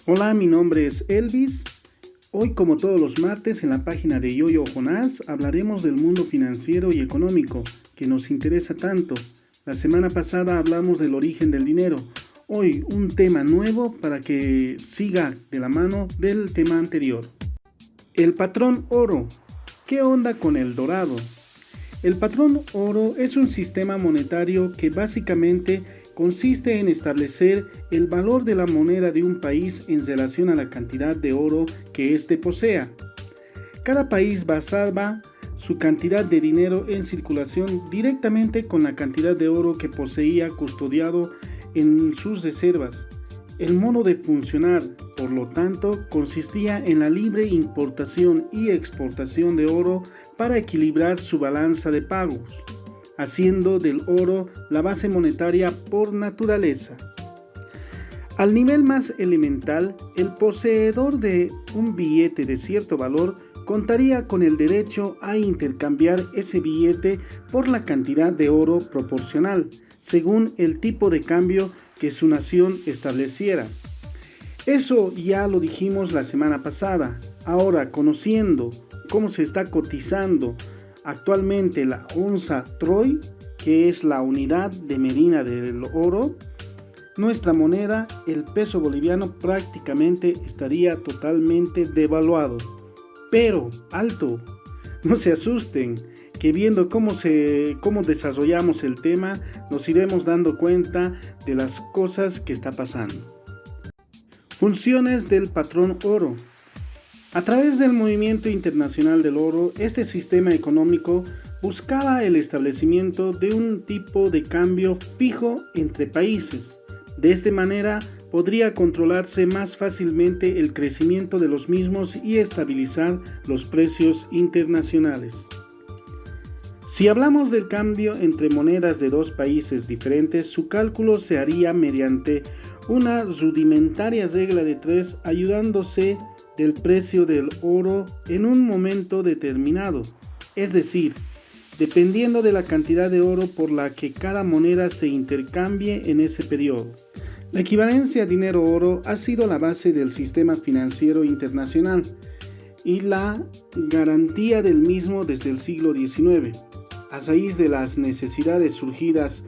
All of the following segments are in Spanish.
Hola, mi nombre es Elvis. Hoy, como todos los martes, en la página de Yoyo Jonás hablaremos del mundo financiero y económico que nos interesa tanto. La semana pasada hablamos del origen del dinero. Hoy un tema nuevo para que siga de la mano del tema anterior. El patrón oro. ¿Qué onda con el dorado? El patrón oro es un sistema monetario que básicamente consiste en establecer el valor de la moneda de un país en relación a la cantidad de oro que éste posea. Cada país basaba su cantidad de dinero en circulación directamente con la cantidad de oro que poseía custodiado en sus reservas. El modo de funcionar, por lo tanto, consistía en la libre importación y exportación de oro para equilibrar su balanza de pagos, haciendo del oro la base monetaria por naturaleza. Al nivel más elemental, el poseedor de un billete de cierto valor contaría con el derecho a intercambiar ese billete por la cantidad de oro proporcional, según el tipo de cambio que su nación estableciera. Eso ya lo dijimos la semana pasada. Ahora, conociendo cómo se está cotizando actualmente la onza Troy, que es la unidad de medida del oro, nuestra moneda, el peso boliviano, prácticamente estaría totalmente devaluado. Pero, alto, no se asusten, que viendo cómo desarrollamos el tema, nos iremos dando cuenta de las cosas que está pasando. Funciones del patrón oro. A través del movimiento internacional del oro, este sistema económico buscaba el establecimiento de un tipo de cambio fijo entre países. De esta manera, podría controlarse más fácilmente el crecimiento de los mismos y estabilizar los precios internacionales. Si hablamos del cambio entre monedas de dos países diferentes, su cálculo se haría mediante una rudimentaria regla de 3, ayudándose del precio del oro en un momento determinado, es decir, dependiendo de la cantidad de oro por la que cada moneda se intercambie en ese periodo. La equivalencia dinero-oro ha sido la base del sistema financiero internacional y la garantía del mismo desde el siglo XIX. A raíz de las necesidades surgidas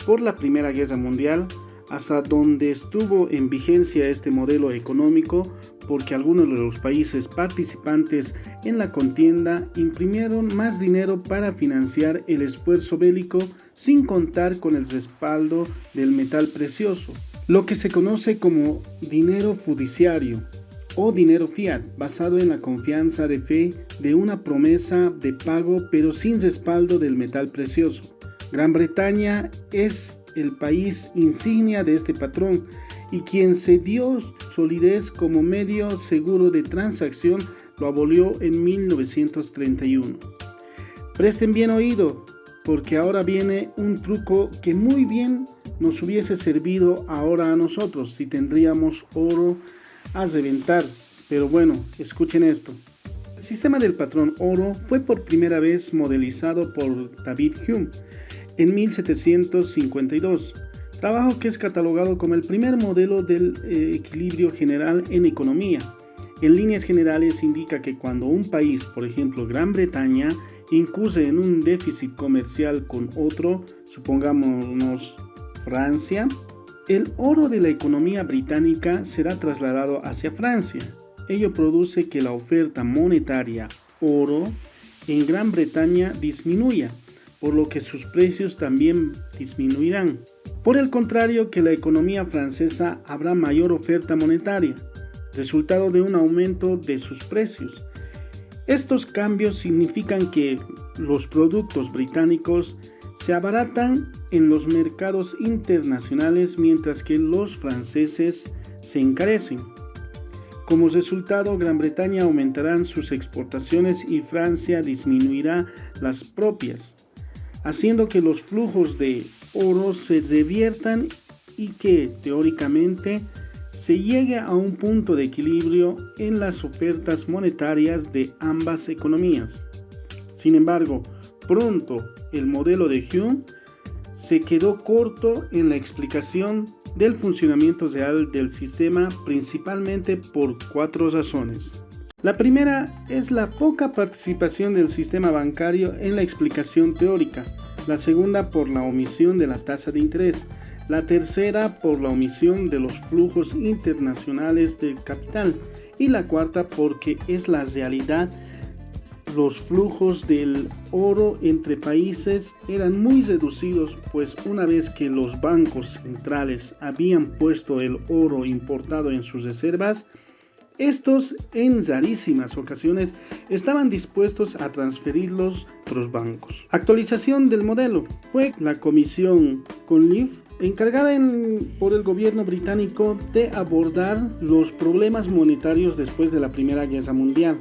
por la Primera Guerra Mundial, hasta donde estuvo en vigencia este modelo económico, porque algunos de los países participantes en la contienda imprimieron más dinero para financiar el esfuerzo bélico sin contar con el respaldo del metal precioso, lo que se conoce como dinero fiduciario o dinero fiat, basado en la confianza de fe de una promesa de pago pero sin respaldo del metal precioso. Gran Bretaña es el país insignia de este patrón y quien se dio solidez como medio seguro de transacción lo abolió en 1931. Presten bien oído, porque ahora viene un truco que muy bien nos hubiese servido ahora a nosotros si tendríamos oro a reventar. Pero bueno, escuchen esto. El sistema del patrón oro fue por primera vez modelizado por David Hume en 1752, trabajo que es catalogado como el primer modelo del equilibrio general en economía. En líneas generales indica que cuando un país, por ejemplo Gran Bretaña, incurre en un déficit comercial con otro, supongámonos Francia, el oro de la economía británica será trasladado hacia Francia. Ello produce que la oferta monetaria oro en Gran Bretaña disminuya, por lo que sus precios también disminuirán. Por el contrario, que la economía francesa habrá mayor oferta monetaria, resultado de un aumento de sus precios. Estos cambios significan que los productos británicos se abaratan en los mercados internacionales mientras que los franceses se encarecen. Como resultado, Gran Bretaña aumentará sus exportaciones y Francia disminuirá las propias, haciendo que los flujos de oro se reviertan y que, teóricamente, se llegue a un punto de equilibrio en las ofertas monetarias de ambas economías. Sin embargo, pronto el modelo de Hume se quedó corto en la explicación del funcionamiento real del sistema, principalmente por 4 razones. La primera es la poca participación del sistema bancario en la explicación teórica, la segunda por la omisión de la tasa de interés, la tercera por la omisión de los flujos internacionales del capital y la cuarta porque es la realidad. Los flujos del oro entre países eran muy reducidos, pues una vez que los bancos centrales habían puesto el oro importado en sus reservas, estos en rarísimas ocasiones estaban dispuestos a transferirlos a otros bancos. Actualización del modelo. Fue la comisión Conliffe encargada por el gobierno británico de abordar los problemas monetarios después de la Primera Guerra Mundial,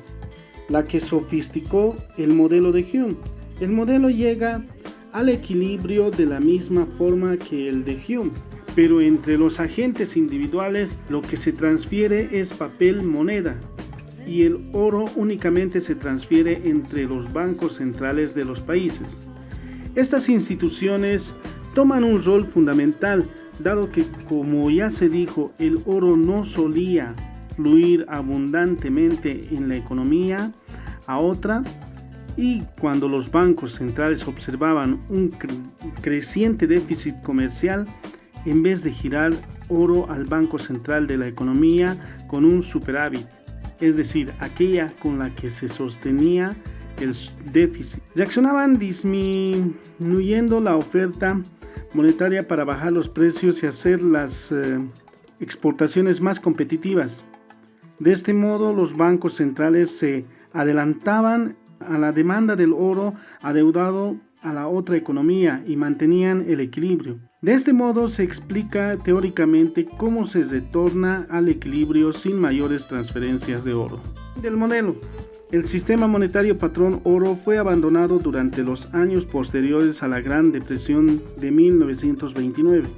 la que sofisticó el modelo de Hume. El modelo llega al equilibrio de la misma forma que el de Hume, pero entre los agentes individuales lo que se transfiere es papel moneda y el oro únicamente se transfiere entre los bancos centrales de los países. Estas instituciones toman un rol fundamental, dado que, como ya se dijo, el oro no solía fluir abundantemente en la economía a otra, y cuando los bancos centrales observaban un creciente déficit comercial, en vez de girar oro al Banco Central de la economía con un superávit, es decir, aquella con la que se sostenía el déficit, reaccionaban disminuyendo la oferta monetaria para bajar los precios y hacer las exportaciones más competitivas. De este modo, los bancos centrales se adelantaban a la demanda del oro adeudado a la otra economía y mantenían el equilibrio. De este modo se explica teóricamente cómo se retorna al equilibrio sin mayores transferencias de oro. Del modelo. El sistema monetario patrón oro fue abandonado durante los años posteriores a la Gran Depresión de 1929,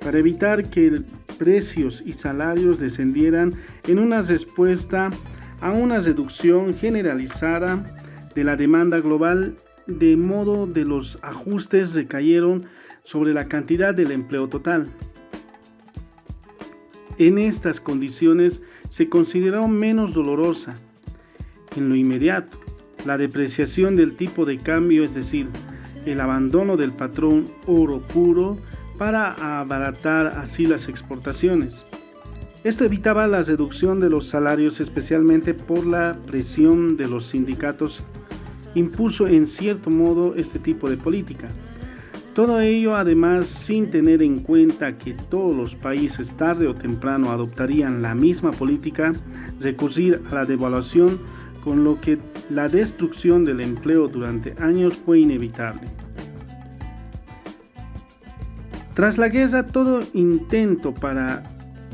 para evitar que precios y salarios descendieran en una respuesta a una reducción generalizada de la demanda global, de modo que los ajustes recayeron sobre la cantidad del empleo total. En estas condiciones se consideró menos dolorosa, en lo inmediato, la depreciación del tipo de cambio, es decir, el abandono del patrón oro puro para abaratar así las exportaciones. Esto evitaba la reducción de los salarios, especialmente por la presión de los sindicatos. Impuso en cierto modo este tipo de política. Todo ello además sin tener en cuenta que todos los países tarde o temprano adoptarían la misma política, recurrir a la devaluación, con lo que la destrucción del empleo durante años fue inevitable. Tras la guerra, todo intento para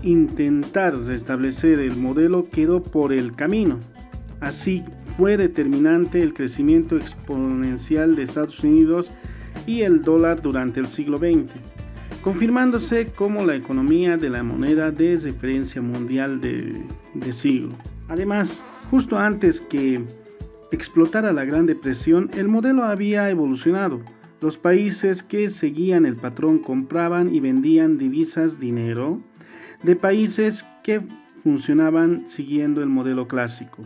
intentar restablecer el modelo quedó por el camino. Así fue determinante el crecimiento exponencial de Estados Unidos y el dólar durante el siglo XX, confirmándose como la economía de la moneda de referencia mundial de siglo. Además, justo antes que explotara la Gran Depresión, el modelo había evolucionado. Los países que seguían el patrón compraban y vendían divisas, dinero, de países que funcionaban siguiendo el modelo clásico.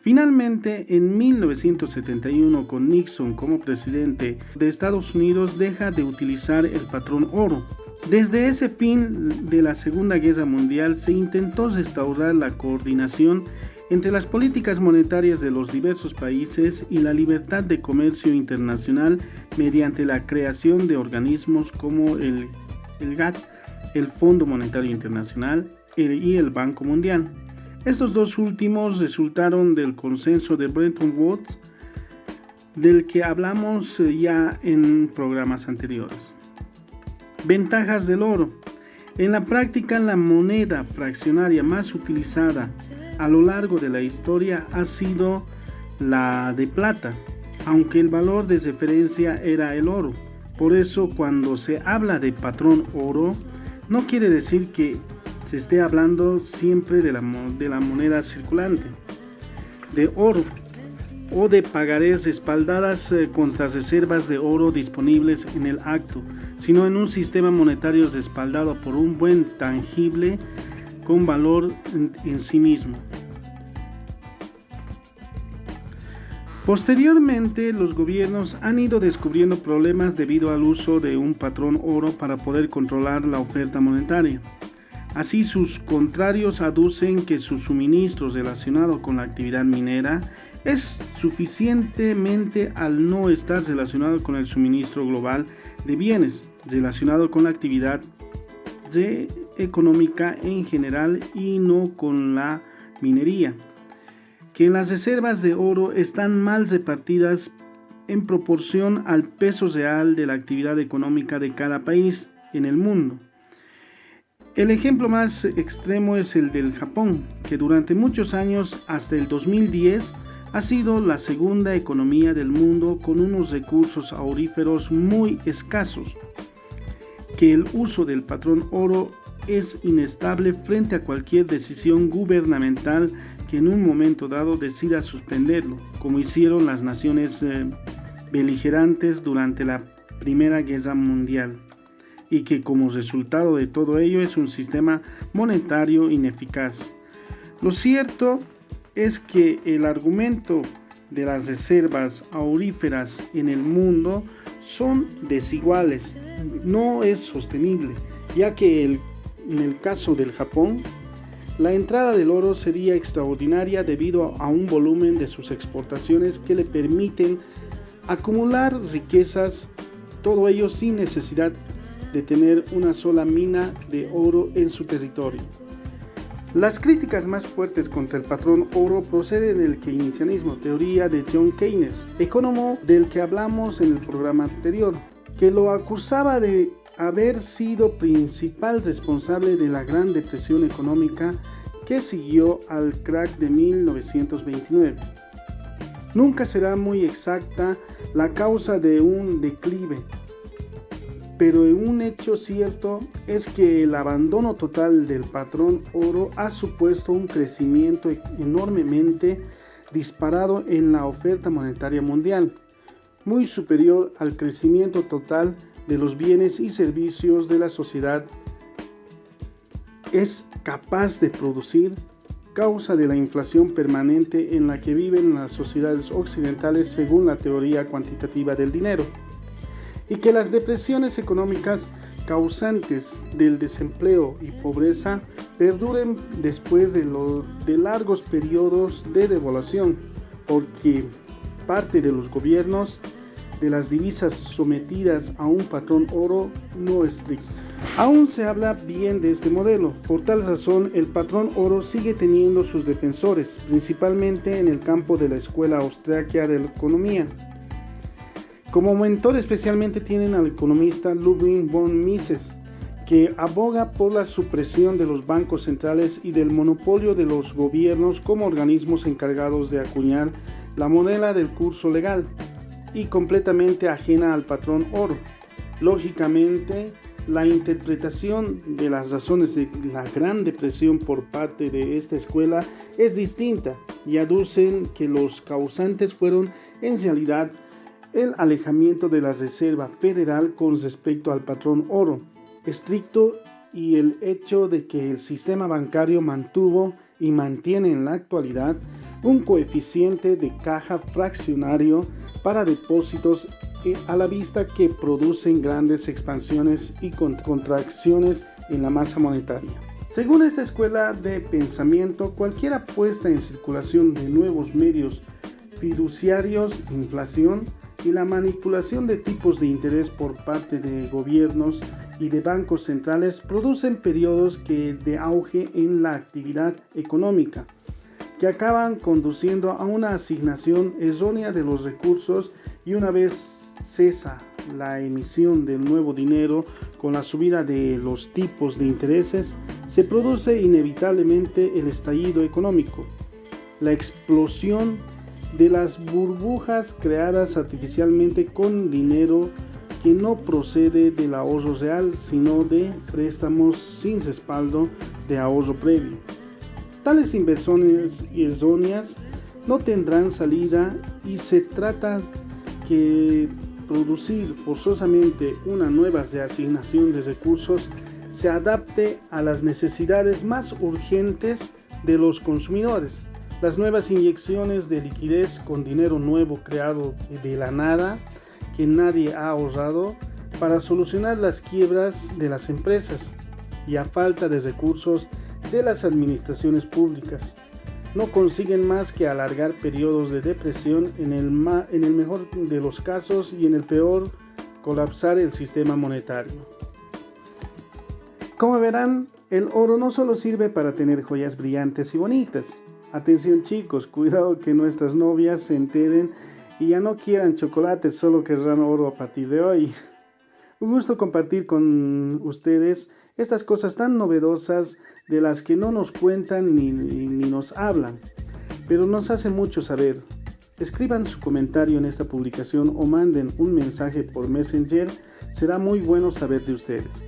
Finalmente, en 1971, con Nixon como presidente de Estados Unidos, deja de utilizar el patrón oro. Desde ese fin de la Segunda Guerra Mundial se intentó restaurar la coordinación entre las políticas monetarias de los diversos países y la libertad de comercio internacional mediante la creación de organismos como el GATT, el Fondo Monetario Internacional y el Banco Mundial. Estos dos últimos resultaron del consenso de Bretton Woods, del que hablamos ya en programas anteriores. Ventajas del oro. En la práctica, la moneda fraccionaria más utilizada a lo largo de la historia ha sido la de plata, aunque el valor de referencia era el oro. Por eso, cuando se habla de patrón oro, no quiere decir que se esté hablando siempre de la moneda circulante, de oro. o de pagarés respaldadas contra reservas de oro disponibles en el acto, sino en un sistema monetario respaldado por un buen tangible con valor en sí mismo. Posteriormente, los gobiernos han ido descubriendo problemas debido al uso de un patrón oro para poder controlar la oferta monetaria. Así, sus contrarios aducen que su suministro relacionado con la actividad minera es suficientemente al no estar relacionado con el suministro global de bienes, relacionado con la actividad económica en general y no con la minería. Que las reservas de oro están mal repartidas en proporción al peso real de la actividad económica de cada país en el mundo. El ejemplo más extremo es el del Japón, que durante muchos años, hasta el 2010, ha sido la segunda economía del mundo con unos recursos auríferos muy escasos, que el uso del patrón oro es inestable frente a cualquier decisión gubernamental que en un momento dado decida suspenderlo, como hicieron las naciones beligerantes durante la Primera Guerra Mundial, y que como resultado de todo ello es un sistema monetario ineficaz. Lo cierto es que el argumento de las reservas auríferas en el mundo son desiguales, no es sostenible, ya que en el caso del Japón, la entrada del oro sería extraordinaria debido a un volumen de sus exportaciones que le permiten acumular riquezas, todo ello sin necesidad de tener una sola mina de oro en su territorio. Las críticas más fuertes contra el patrón oro proceden del keynesianismo, teoría de John Keynes, economo del que hablamos en el programa anterior, que lo acusaba de haber sido principal responsable de la Gran Depresión económica que siguió al crack de 1929. Nunca será muy exacta la causa de un declive, pero un hecho cierto es que el abandono total del patrón oro ha supuesto un crecimiento enormemente disparado en la oferta monetaria mundial, muy superior al crecimiento total de los bienes y servicios de la sociedad es capaz de producir, causa de la inflación permanente en la que viven las sociedades occidentales según la teoría cuantitativa del dinero, y que las depresiones económicas causantes del desempleo y pobreza perduren después de largos periodos de devaluación, porque parte de los gobiernos de las divisas sometidas a un patrón oro no estricto. Aún se habla bien de este modelo, por tal razón el patrón oro sigue teniendo sus defensores, principalmente en el campo de la Escuela Austriaca de la Economía. Como mentor especialmente tienen al economista Ludwig von Mises, que aboga por la supresión de los bancos centrales y del monopolio de los gobiernos como organismos encargados de acuñar la moneda del curso legal y completamente ajena al patrón oro. Lógicamente, la interpretación de las razones de la Gran Depresión por parte de esta escuela es distinta y aducen que los causantes fueron en realidad el alejamiento de la Reserva Federal con respecto al patrón oro estricto y el hecho de que el sistema bancario mantuvo y mantiene en la actualidad un coeficiente de caja fraccionario para depósitos a la vista que producen grandes expansiones y contracciones en la masa monetaria. Según esta escuela de pensamiento, cualquier puesta en circulación de nuevos medios fiduciarios, inflación y la manipulación de tipos de interés por parte de gobiernos y de bancos centrales producen periodos de auge en la actividad económica, que acaban conduciendo a una asignación errónea de los recursos y una vez cesa la emisión del nuevo dinero con la subida de los tipos de intereses, se produce inevitablemente el estallido económico, la explosión de las burbujas creadas artificialmente con dinero que no procede del ahorro real, sino de préstamos sin respaldo de ahorro previo. Tales inversiones erróneas no tendrán salida y se trata que producir forzosamente una nueva reasignación de recursos se adapte a las necesidades más urgentes de los consumidores. Las nuevas inyecciones de liquidez con dinero nuevo creado de la nada que nadie ha ahorrado para solucionar las quiebras de las empresas y a falta de recursos de las administraciones públicas. No consiguen más que alargar periodos de depresión, en el mejor de los casos, y en el peor, colapsar el sistema monetario. Como verán, el oro no solo sirve para tener joyas brillantes y bonitas. Atención chicos, cuidado que nuestras novias se enteren y ya no quieran chocolates, solo querrán oro a partir de hoy. Un gusto compartir con ustedes estas cosas tan novedosas de las que no nos cuentan ni nos hablan, pero nos hace mucho saber. Escriban su comentario en esta publicación o manden un mensaje por Messenger, será muy bueno saber de ustedes.